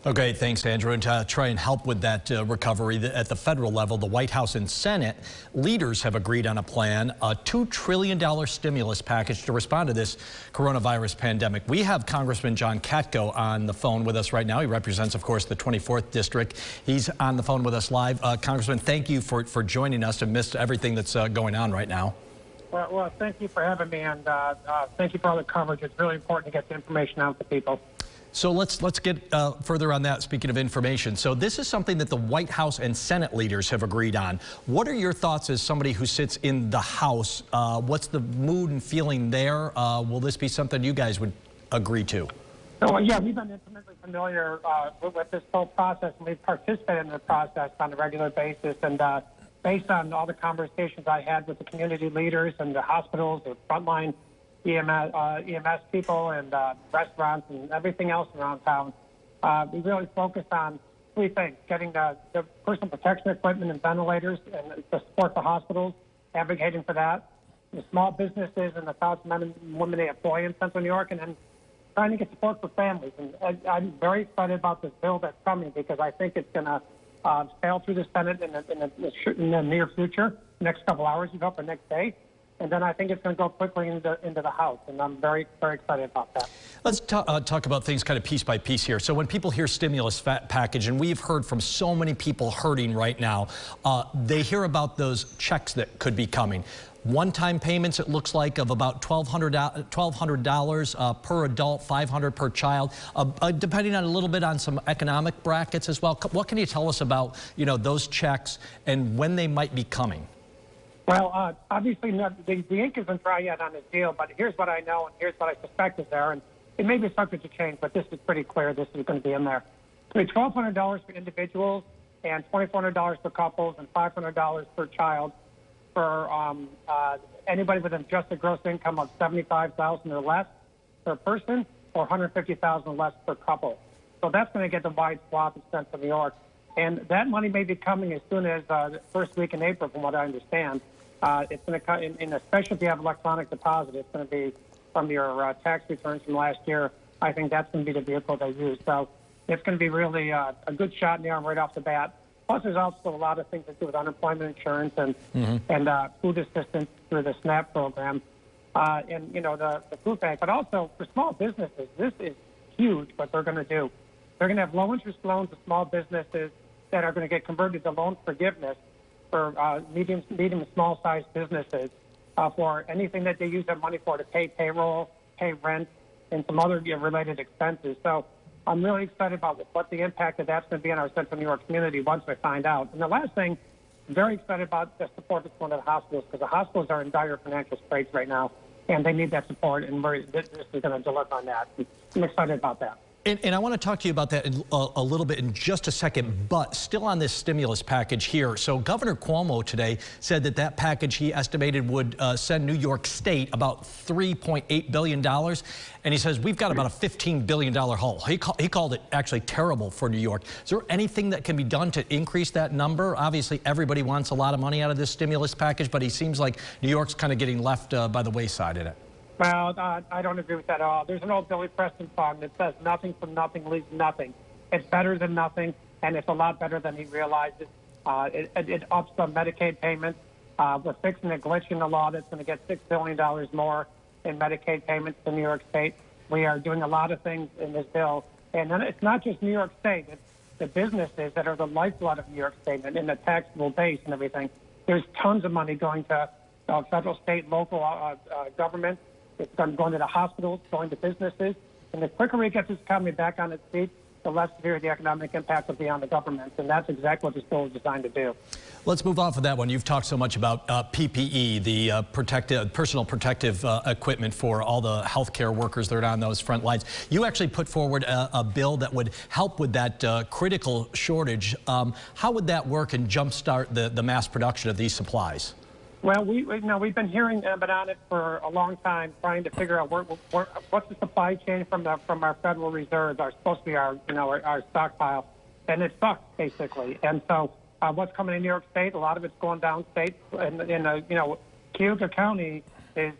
Okay, thanks, Andrew. And to try and help with that recovery at the federal level, the White House and Senate leaders have agreed on a plan, a $2 trillion stimulus package to respond to this coronavirus pandemic. We have Congressman John Katko on the phone with us right now. He represents, of course, the 24th District. He's on the phone with us live. Congressman, thank you for joining us amidst everything that's going on right now. Well, thank you for having me, and thank you for all the coverage. It's really important to get the information out to people. So let's get further on that, speaking of information. So this is something that the White House and Senate leaders have agreed on. What are your thoughts as somebody who sits in the House? What's the mood and feeling there? Will this be something you guys would agree to? So, yeah, we've been intimately familiar with this whole process, and we've participated in the process on a regular basis. And based on all the conversations I had with the community leaders and the hospitals, the frontline EMS people and restaurants and everything else around town, we really focused on three things: getting the personal protection equipment and ventilators and to support the hospitals, advocating for that, the small businesses and the thousands of men and women they employ in Central New York, and then trying to get support for families. And I'm very excited about this bill that's coming because I think it's going to sail through the Senate in the near future, next couple hours, we hope, or next day. And then I think it's going to go quickly into the House, and I'm very, very excited about that. Let's talk about things kind of piece by piece here. So when people hear stimulus package, and we've heard from so many people hurting right now, they hear about those checks that could be coming. One-time payments, it looks like, of about $1,200 per adult, $500 per child, depending on a little bit on some economic brackets as well. What can you tell us about, those checks and when they might be coming? Well, obviously, the ink isn't dry yet on this deal, but here's what I know and here's what I suspect is there. And it may be subject to change, but this is pretty clear. This is going to be in there. It's $1,200 for individuals and $2,400 for couples and $500 per child for anybody with an adjusted gross income of $75,000 or less per person, or $150,000 or less per couple. So that's going to get the wide swath of Central New York. And that money may be coming as soon as the first week in April, from what I understand. It's going to come, especially if you have electronic deposit, it's going to be from your tax returns from last year. I think that's going to be the vehicle they use. So it's going to be really a good shot in the arm right off the bat. Plus, there's also a lot of things that do with unemployment insurance and food assistance through the SNAP program, and the food bank. But also for small businesses, this is huge. What they're going to do, they're going to have low interest loans to small businesses that are going to get converted to loan forgiveness for medium and small sized businesses for anything that they use that money for, to pay payroll, pay rent, and some other related expenses. So I'm really excited about what the impact of that's going to be on our Central New York community once we find out. And the last thing, I'm very excited about the support that's going to the hospitals, because the hospitals are in dire financial straits right now, and they need that support, and this is going to deliver on that. I'm excited about that. And I want to talk to you about that a little bit in just a second, but still on this stimulus package here. So Governor Cuomo today said that package he estimated would send New York State about $3.8 billion. And he says, we've got about a $15 billion hole. He called it actually terrible for New York. Is there anything that can be done to increase that number? Obviously, everybody wants a lot of money out of this stimulus package, but he seems like New York's kind of getting left by the wayside in it. Well, I don't agree with that at all. There's an old Billy Preston song that says nothing from nothing leaves nothing. It's better than nothing, and it's a lot better than he realizes. It ups the Medicaid payments. We're fixing a glitch in the law that's going to get $6 billion more in Medicaid payments to New York State. We are doing a lot of things in this bill. And then it's not just New York State. It's the businesses that are the lifeblood of New York State and in the taxable base and everything. There's tons of money going to federal, state, local government. It's going to the hospitals, going to businesses. And the quicker we get this economy back on its feet, the less severe the economic impact will be on the government. And that's exactly what this bill is designed to do. Let's move on from that one. You've talked so much about PPE, the personal protective equipment for all the healthcare workers that are on those front lines. You actually put forward a bill that would help with that critical shortage. How would that work and jumpstart the mass production of these supplies? Well, we've been hearing about it for a long time, trying to figure out what's the supply chain from our Federal Reserves, are supposed to be our stockpile, and it sucks basically. And so, what's coming in New York State? A lot of it's going downstate, and Cuyahoga County is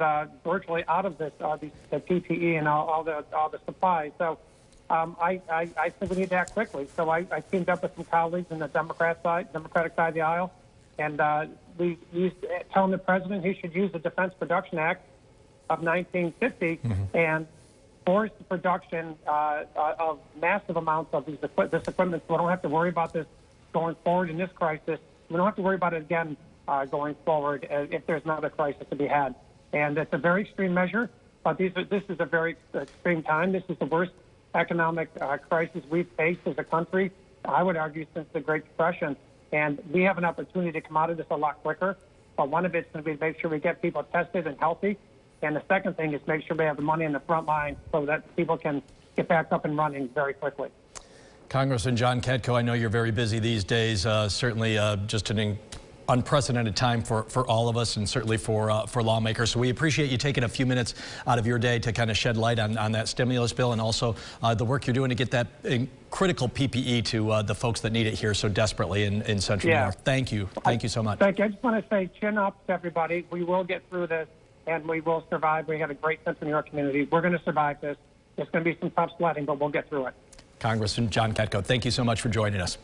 virtually out of this the PPE and all the supplies. So I think we need to act quickly. So I teamed up with some colleagues on the Democratic side of the aisle, and we used telling the president he should use the Defense Production Act of 1950 and force the production of massive amounts of this equipment, so we don't have to worry about this going forward in this crisis. We don't have to worry about it again going forward if there's another crisis to be had. And it's a very extreme measure, but this is a very extreme time. This is the worst economic crisis we've faced as a country, I would argue, since the Great Depression. And we have an opportunity to come out of this a lot quicker. But one of it's going to be make sure we get people tested and healthy. And the second thing is make sure we have the money in the front line so that people can get back up and running very quickly. Congressman John Katko, I know you're very busy these days. Certainly just an unprecedented time for all of us and certainly for lawmakers. So we appreciate you taking a few minutes out of your day to kind of shed light on that stimulus bill and also the work you're doing to get that critical PPE to the folks that need it here so desperately in Central New York. Thank you. Thank you so much. Thank you. I just want to say chin up to everybody. We will get through this and we will survive. We have a great Central New York community. We're going to survive this. It's going to be some tough sledding, but we'll get through it. Congressman John Katko, thank you so much for joining us.